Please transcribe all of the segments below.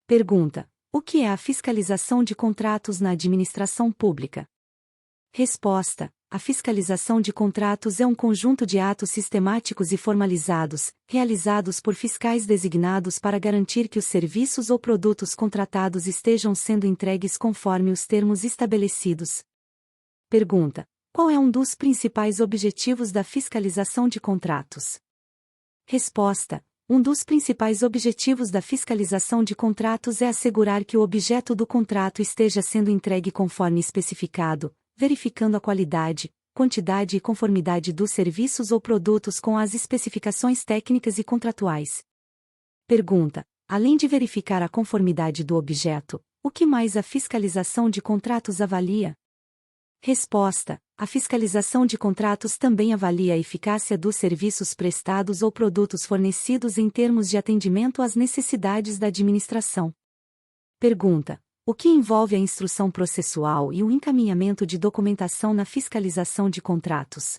Pergunta: o que é a fiscalização de contratos na administração pública? Resposta: a fiscalização de contratos é um conjunto de atos sistemáticos e formalizados, realizados por fiscais designados para garantir que os serviços ou produtos contratados estejam sendo entregues conforme os termos estabelecidos. Pergunta: qual é um dos principais objetivos da fiscalização de contratos? Resposta: um dos principais objetivos da fiscalização de contratos é assegurar que o objeto do contrato esteja sendo entregue conforme especificado, verificando a qualidade, quantidade e conformidade dos serviços ou produtos com as especificações técnicas e contratuais. Pergunta: além de verificar a conformidade do objeto, o que mais a fiscalização de contratos avalia? Resposta: a fiscalização de contratos também avalia a eficácia dos serviços prestados ou produtos fornecidos em termos de atendimento às necessidades da administração. Pergunta: o que envolve a instrução processual e o encaminhamento de documentação na fiscalização de contratos?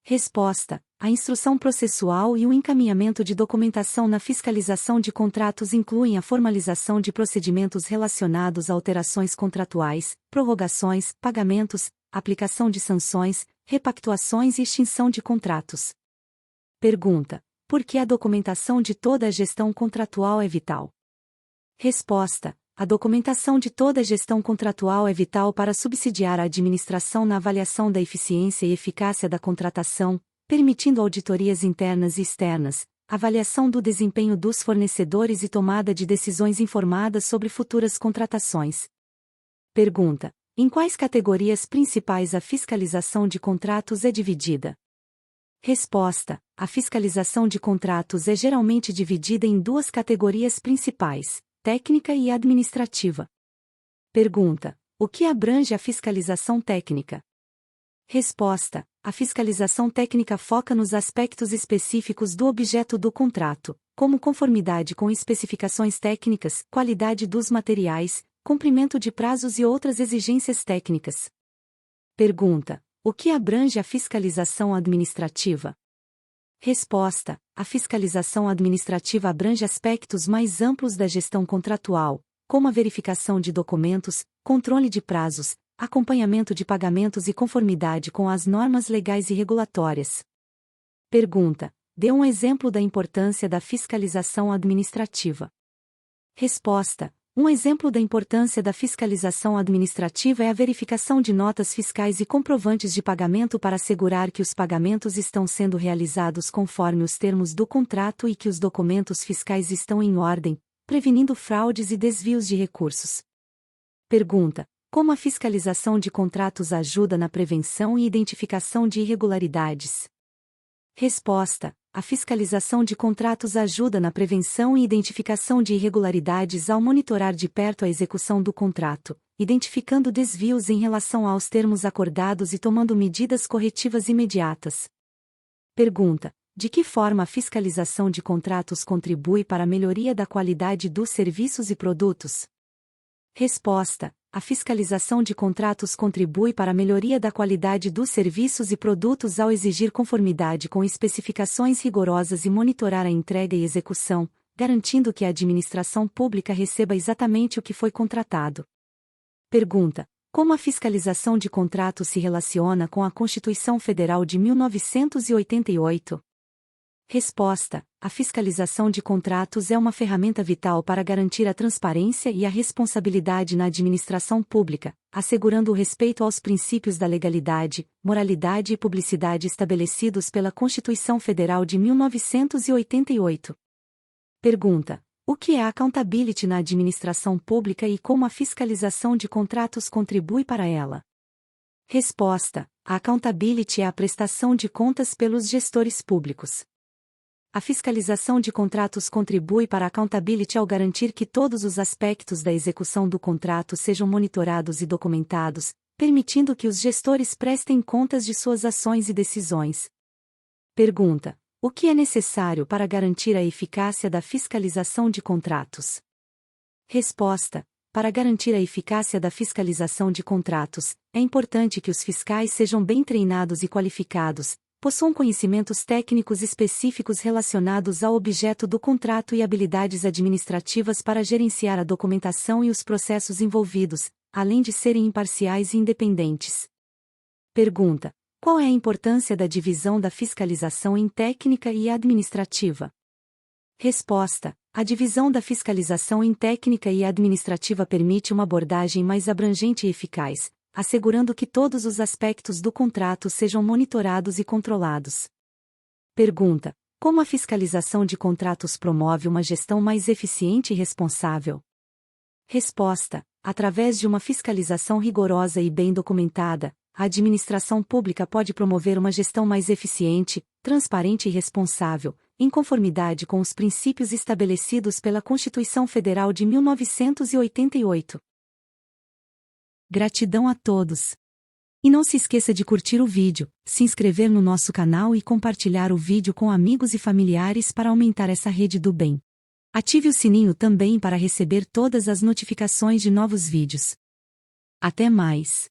Resposta: a instrução processual e o encaminhamento de documentação na fiscalização de contratos incluem a formalização de procedimentos relacionados a alterações contratuais, prorrogações, pagamentos, aplicação de sanções, repactuações e extinção de contratos. Pergunta: por que a documentação de toda a gestão contratual é vital? Resposta: a documentação de toda a gestão contratual é vital para subsidiar a administração na avaliação da eficiência e eficácia da contratação, permitindo auditorias internas e externas, avaliação do desempenho dos fornecedores e tomada de decisões informadas sobre futuras contratações. Pergunta: em quais categorias principais a fiscalização de contratos é dividida? Resposta: a fiscalização de contratos é geralmente dividida em duas categorias principais: técnica e administrativa. Pergunta: o que abrange a fiscalização técnica? Resposta: a fiscalização técnica foca nos aspectos específicos do objeto do contrato, como conformidade com especificações técnicas, qualidade dos materiais, cumprimento de prazos e outras exigências técnicas. Pergunta: o que abrange a fiscalização administrativa? Resposta: a fiscalização administrativa abrange aspectos mais amplos da gestão contratual, como a verificação de documentos, controle de prazos, acompanhamento de pagamentos e conformidade com as normas legais e regulatórias. Pergunta: dê um exemplo da importância da fiscalização administrativa. Resposta: um exemplo da importância da fiscalização administrativa é a verificação de notas fiscais e comprovantes de pagamento para assegurar que os pagamentos estão sendo realizados conforme os termos do contrato e que os documentos fiscais estão em ordem, prevenindo fraudes e desvios de recursos. Pergunta: como a fiscalização de contratos ajuda na prevenção e identificação de irregularidades? Resposta: a fiscalização de contratos ajuda na prevenção e identificação de irregularidades ao monitorar de perto a execução do contrato, identificando desvios em relação aos termos acordados e tomando medidas corretivas imediatas. Pergunta: de que forma a fiscalização de contratos contribui para a melhoria da qualidade dos serviços e produtos? Resposta: a fiscalização de contratos contribui para a melhoria da qualidade dos serviços e produtos ao exigir conformidade com especificações rigorosas e monitorar a entrega e execução, garantindo que a administração pública receba exatamente o que foi contratado. Pergunta: como a fiscalização de contratos se relaciona com a Constituição Federal de 1988? Resposta: a fiscalização de contratos é uma ferramenta vital para garantir a transparência e a responsabilidade na administração pública, assegurando o respeito aos princípios da legalidade, moralidade e publicidade estabelecidos pela Constituição Federal de 1988. Pergunta: o que é a accountability na administração pública e como a fiscalização de contratos contribui para ela? Resposta: a accountability é a prestação de contas pelos gestores públicos. A fiscalização de contratos contribui para a accountability ao garantir que todos os aspectos da execução do contrato sejam monitorados e documentados, permitindo que os gestores prestem contas de suas ações e decisões. Pergunta: o que é necessário para garantir a eficácia da fiscalização de contratos? Resposta: para garantir a eficácia da fiscalização de contratos, é importante que os fiscais sejam bem treinados e qualificados, possuam conhecimentos técnicos específicos relacionados ao objeto do contrato e habilidades administrativas para gerenciar a documentação e os processos envolvidos, além de serem imparciais e independentes. Pergunta: qual é a importância da divisão da fiscalização em técnica e administrativa? Resposta: a divisão da fiscalização em técnica e administrativa permite uma abordagem mais abrangente e eficaz, assegurando que todos os aspectos do contrato sejam monitorados e controlados. Pergunta: como a fiscalização de contratos promove uma gestão mais eficiente e responsável? Resposta: através de uma fiscalização rigorosa e bem documentada, a administração pública pode promover uma gestão mais eficiente, transparente e responsável, em conformidade com os princípios estabelecidos pela Constituição Federal de 1988. Gratidão a todos! E não se esqueça de curtir o vídeo, se inscrever no nosso canal e compartilhar o vídeo com amigos e familiares para aumentar essa rede do bem. Ative o sininho também para receber todas as notificações de novos vídeos. Até mais!